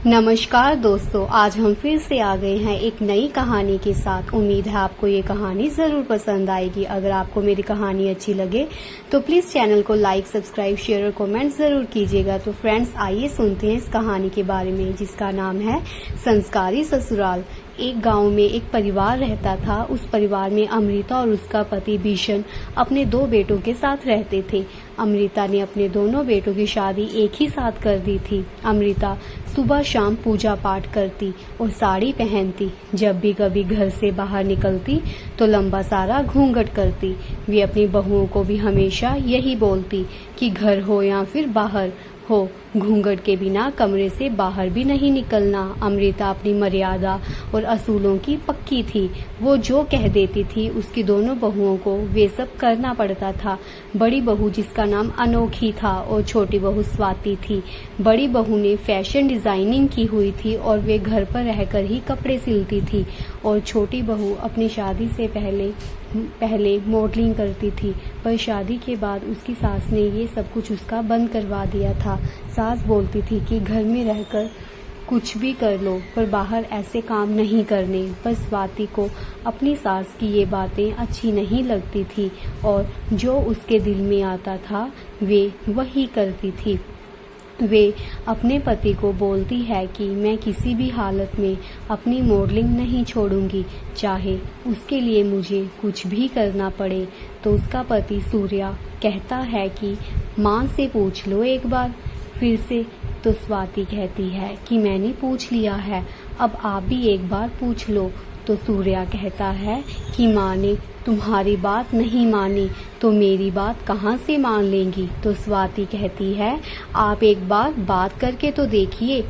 नमस्कार दोस्तों, आज हम फिर से आ गए हैं एक नई कहानी के साथ। उम्मीद है आपको ये कहानी ज़रूर पसंद आएगी। अगर आपको मेरी कहानी अच्छी लगे तो प्लीज़ चैनल को लाइक, सब्सक्राइब, शेयर और कमेंट ज़रूर कीजिएगा। तो फ्रेंड्स, आइए सुनते हैं इस कहानी के बारे में, जिसका नाम है संस्कारी ससुराल। एक गांव में एक परिवार रहता था। उस परिवार में अमृता और उसका पति भीषण अपने 2 बेटों के साथ रहते थे। अमृता ने अपने दोनों बेटों की शादी एक ही साथ कर दी थी। अमृता सुबह शाम पूजा पाठ करती और साड़ी पहनती। जब भी कभी घर से बाहर निकलती तो लंबा सारा घूंघट करती। वे अपनी बहुओं को भी हमेशा यही बोलती कि घर हो या फिर बाहर हो, घूंघट के बिना कमरे से बाहर भी नहीं निकलना। अमृता अपनी मर्यादा और असूलों की पक्की थी। वो जो कह देती थी उसकी दोनों बहुओं को वे सब करना पड़ता था। बड़ी बहू, जिसका नाम अनोखी था, और छोटी बहू स्वाति थी। बड़ी बहू ने फैशन डिजाइनिंग की हुई थी और वे घर पर रहकर ही कपड़े सिलती थी, और छोटी बहू अपनी शादी से पहले मॉडलिंग करती थी। पर शादी के बाद उसकी सास ने ये सब कुछ उसका बंद करवा दिया था। सास बोलती थी कि घर में रहकर कुछ भी कर लो, पर बाहर ऐसे काम नहीं करने। पर स्वाति को अपनी सास की ये बातें अच्छी नहीं लगती थी और जो उसके दिल में आता था वे वही करती थी। वे अपने पति को बोलती है कि मैं किसी भी हालत में अपनी मॉडलिंग नहीं छोड़ूंगी, चाहे उसके लिए मुझे कुछ भी करना पड़े। तो उसका पति सूर्या कहता है कि माँ से पूछ लो एक बार फिर से। तो स्वाति कहती है कि मैंने पूछ लिया है, अब आप भी एक बार पूछ लो। तो सूर्या कहता है कि माँ ने तुम्हारी बात नहीं मानी तो मेरी बात कहाँ से मान लेंगी। तो स्वाति कहती है आप एक बार बात करके तो देखिए।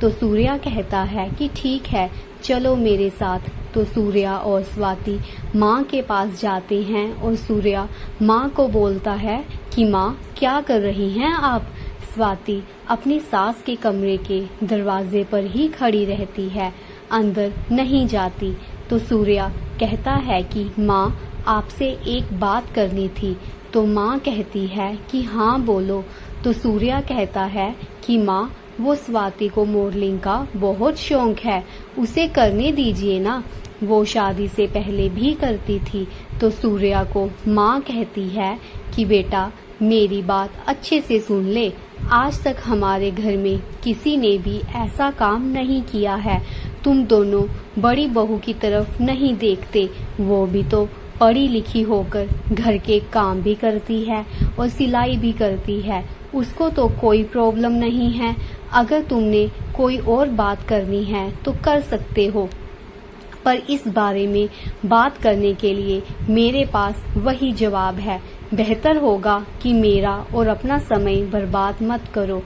तो सूर्या कहता है कि ठीक है, चलो मेरे साथ। तो सूर्या और स्वाति माँ के पास जाते हैं और सूर्या माँ को बोलता है कि माँ, क्या कर रही हैं आप। स्वाति अपनी सास के कमरे के दरवाजे पर ही खड़ी रहती है, अंदर नहीं जाती। तो सूर्या कहता है कि माँ, आपसे एक बात करनी थी। तो माँ कहती है कि हाँ बोलो। तो सूर्या कहता है कि माँ, वो स्वाति को मॉडलिंग का बहुत शौक है, उसे करने दीजिए ना, वो शादी से पहले भी करती थी। तो सूर्या को माँ कहती है कि बेटा, मेरी बात अच्छे से सुन ले, आज तक हमारे घर में किसी ने भी ऐसा काम नहीं किया है। तुम दोनों बड़ी बहू की तरफ नहीं देखते, वो भी तो पढ़ी लिखी होकर घर के काम भी करती है और सिलाई भी करती है, उसको तो कोई प्रॉब्लम नहीं है। अगर तुमने कोई और बात करनी है तो कर सकते हो, पर इस बारे में बात करने के लिए मेरे पास वही जवाब है। बेहतर होगा कि मेरा और अपना समय बर्बाद मत करो।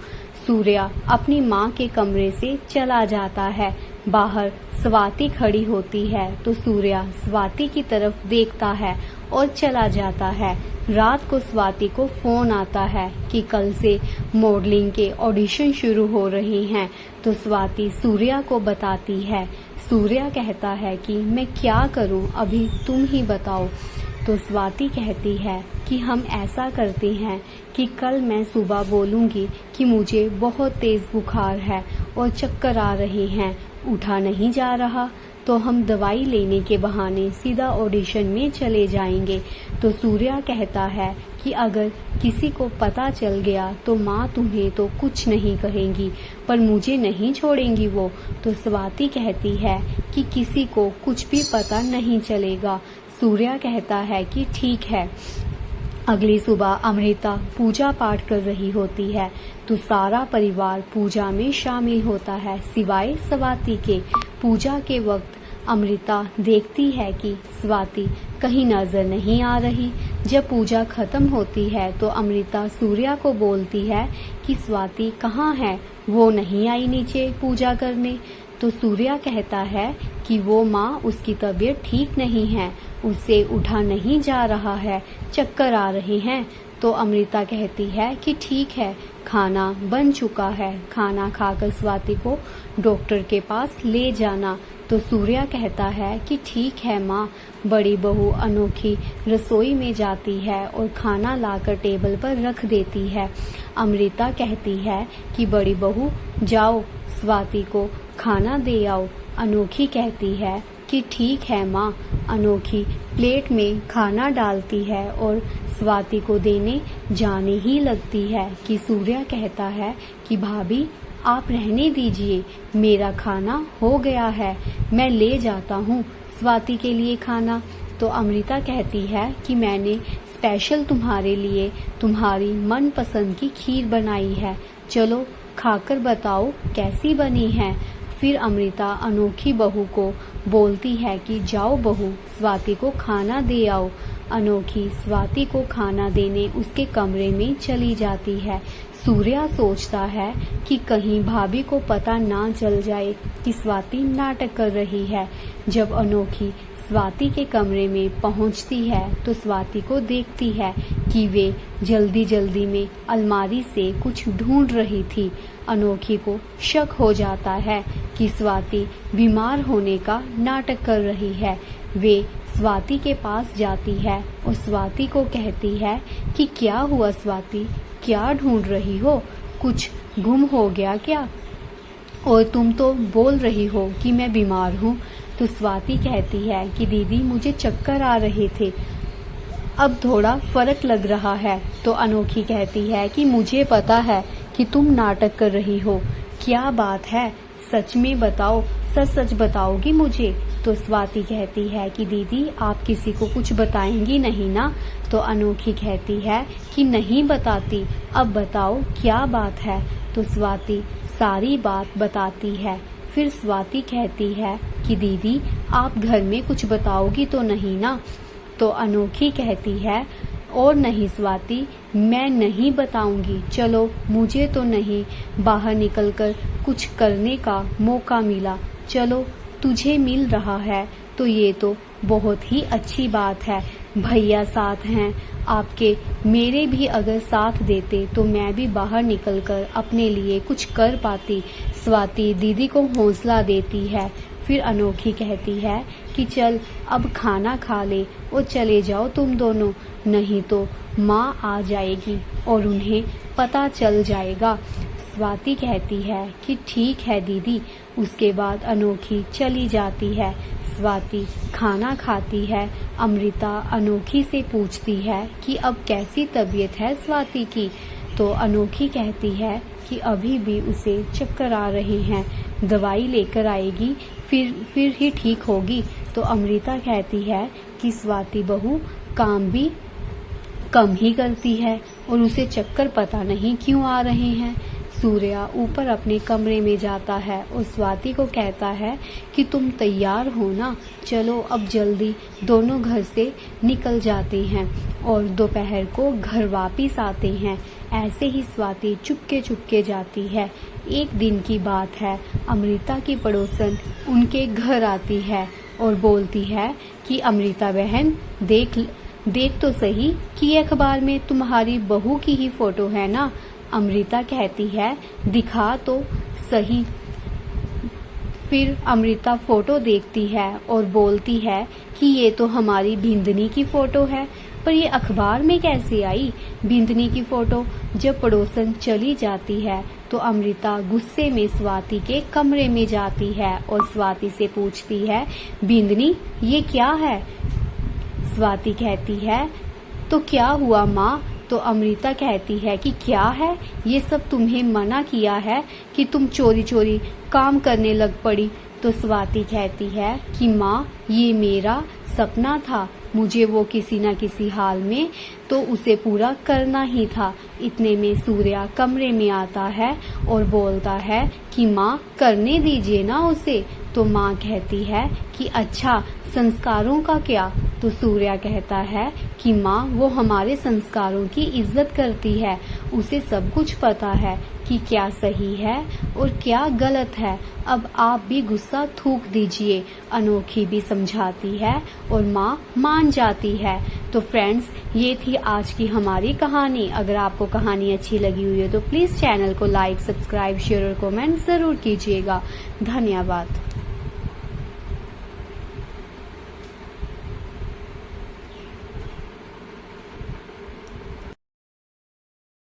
सूर्या अपनी माँ के कमरे से चला जाता है। बाहर स्वाति खड़ी होती है तो सूर्या स्वाति की तरफ देखता है और चला जाता है। रात को स्वाति को फोन आता है कि कल से मॉडलिंग के ऑडिशन शुरू हो रहे हैं। तो स्वाति सूर्या को बताती है। सूर्या कहता है कि मैं क्या करूं, अभी तुम ही बताओ। तो स्वाति कहती है कि हम ऐसा करते हैं कि कल मैं सुबह बोलूँगी कि मुझे बहुत तेज़ बुखार है और चक्कर आ रहे हैं, उठा नहीं जा रहा, तो हम दवाई लेने के बहाने सीधा ऑडिशन में चले जाएंगे। तो सूर्या कहता है कि अगर किसी को पता चल गया तो माँ तुम्हें तो कुछ नहीं कहेंगी, पर मुझे नहीं छोड़ेंगी वो। तो स्वाति कहती है कि किसी को कुछ भी पता नहीं चलेगा। सूर्या कहता है कि ठीक है। अगली सुबह अमृता पूजा पाठ कर रही होती है तो सारा परिवार पूजा में शामिल होता है, सिवाय स्वाति के। पूजा के वक्त अमृता देखती है कि स्वाति कहीं नजर नहीं आ रही। जब पूजा खत्म होती है तो अमृता सूर्या को बोलती है कि स्वाति कहाँ है, वो नहीं आई नीचे पूजा करने। तो सूर्या कहता है कि वो माँ, उसकी तबीयत ठीक नहीं है, उससे उठा नहीं जा रहा है, चक्कर आ रहे हैं। तो अमृता कहती है कि ठीक है, खाना बन चुका है, खाना खाकर स्वाति को डॉक्टर के पास ले जाना। तो सूर्या कहता है कि ठीक है माँ। बड़ी बहू अनोखी रसोई में जाती है और खाना लाकर टेबल पर रख देती है। अमृता कहती है कि बड़ी बहू जाओ स्वाति को खाना दे आओ। अनोखी कहती है कि ठीक है माँ। अनोखी प्लेट में खाना डालती है और स्वाति को देने जाने ही लगती है कि सूर्या कहता है कि भाभी आप रहने दीजिए, मेरा खाना हो गया है, मैं ले जाता हूँ स्वाति के लिए खाना। तो अमृता कहती है कि मैंने स्पेशल तुम्हारे लिए तुम्हारी मनपसंद की खीर बनाई है, चलो खाकर बताओ कैसी बनी है। फिर अमृता अनोखी बहू को बोलती है कि जाओ बहू स्वाति को खाना दे आओ। अनोखी स्वाति को खाना देने उसके कमरे में चली जाती है। सूर्या सोचता है कि कहीं भाभी को पता ना चल जाए कि स्वाति नाटक कर रही है। जब अनोखी स्वाति के कमरे में पहुंचती है तो स्वाति को देखती है कि वे जल्दी जल्दी में अलमारी से कुछ ढूंढ रही थी। अनोखी को शक हो जाता है कि स्वाति बीमार होने का नाटक कर रही है। वे स्वाति के पास जाती है और स्वाति को कहती है कि क्या हुआ स्वाति, क्या ढूंढ रही हो, कुछ गुम हो गया क्या? और तुम तो बोल रही हो कि मैं बीमार हूँ। तो स्वाति कहती है कि दीदी मुझे चक्कर आ रहे थे, अब थोड़ा फर्क लग रहा है। तो अनोखी कहती है कि मुझे पता है कि तुम नाटक कर रही हो, क्या बात है सच में बताओ, सच सच बताओगी मुझे? तो स्वाति कहती है कि दीदी आप किसी को कुछ बताएंगी नहीं ना? तो अनोखी कहती है कि नहीं बताती, अब बताओ क्या बात है। तो स्वाति सारी बात बताती है। फिर स्वाति कहती है कि दीदी आप घर में कुछ बताओगी तो नहीं ना? तो अनोखी कहती है और नहीं स्वाति, मैं नहीं बताऊंगी, चलो मुझे तो नहीं बाहर निकलकर कुछ करने का मौका मिला, चलो तुझे मिल रहा है तो ये तो बहुत ही अच्छी बात है। भैया साथ हैं आपके, मेरे भी अगर साथ देते तो मैं भी बाहर निकलकर अपने लिए कुछ कर पाती। स्वाति दीदी को हौसला देती है। फिर अनोखी कहती है कि चल अब खाना खा ले और चले जाओ तुम दोनों, नहीं तो माँ आ जाएगी और उन्हें पता चल जाएगा। स्वाति कहती है कि ठीक है दीदी। उसके बाद अनोखी चली जाती है। स्वाति खाना खाती है। अमृता अनोखी से पूछती है कि अब कैसी तबीयत है स्वाति की? तो अनोखी कहती है कि अभी भी उसे चक्कर आ रहे हैं, दवाई लेकर आएगी फिर ही ठीक होगी। तो अमृता कहती है कि स्वाति बहू काम भी कम ही करती है और उसे चक्कर पता नहीं क्यों आ रहे हैं। सूर्या ऊपर अपने कमरे में जाता है और स्वाति को कहता है कि तुम तैयार हो ना, चलो अब जल्दी। दोनों घर से निकल जाते हैं और दोपहर को घर वापिस आते हैं। ऐसे ही स्वाति चुपके चुपके जाती है। एक दिन की बात है, अमृता की पड़ोसन उनके घर आती है और बोलती है कि अमृता बहन देख तो सही कि अखबार में तुम्हारी बहू की ही फोटो है ना? अमृता कहती है दिखा तो सही। फिर अमृता फोटो देखती है और बोलती है कि ये तो हमारी भिंदनी की फोटो है, पर ये अखबार में कैसे आई भिंदनी की फोटो? जब पड़ोसन चली जाती है तो अमृता गुस्से में स्वाति के कमरे में जाती है और स्वाति से पूछती है भिंदनी ये क्या है? स्वाति कहती है तो क्या हुआ माँ? तो अमृता कहती है कि क्या है, ये सब तुम्हें मना किया है कि तुम चोरी चोरी काम करने लग पड़ी। तो स्वाति कहती है कि माँ ये मेरा सपना था, मुझे वो किसी न किसी हाल में तो उसे पूरा करना ही था। इतने में सूर्या कमरे में आता है और बोलता है कि माँ करने दीजिए ना उसे। तो माँ कहती है कि अच्छा संस्कारों का क्या? तो सूर्या कहता है कि माँ वो हमारे संस्कारों की इज्जत करती है, उसे सब कुछ पता है कि क्या सही है और क्या गलत है। अब आप भी गुस्सा थूक दीजिए। अनोखी भी समझाती है और माँ मान जाती है। तो फ्रेंड्स, ये थी आज की हमारी कहानी। अगर आपको कहानी अच्छी लगी हुई है तो प्लीज़ चैनल को लाइक, सब्सक्राइब, शेयर और कमेंट ज़रूर कीजिएगा। धन्यवाद।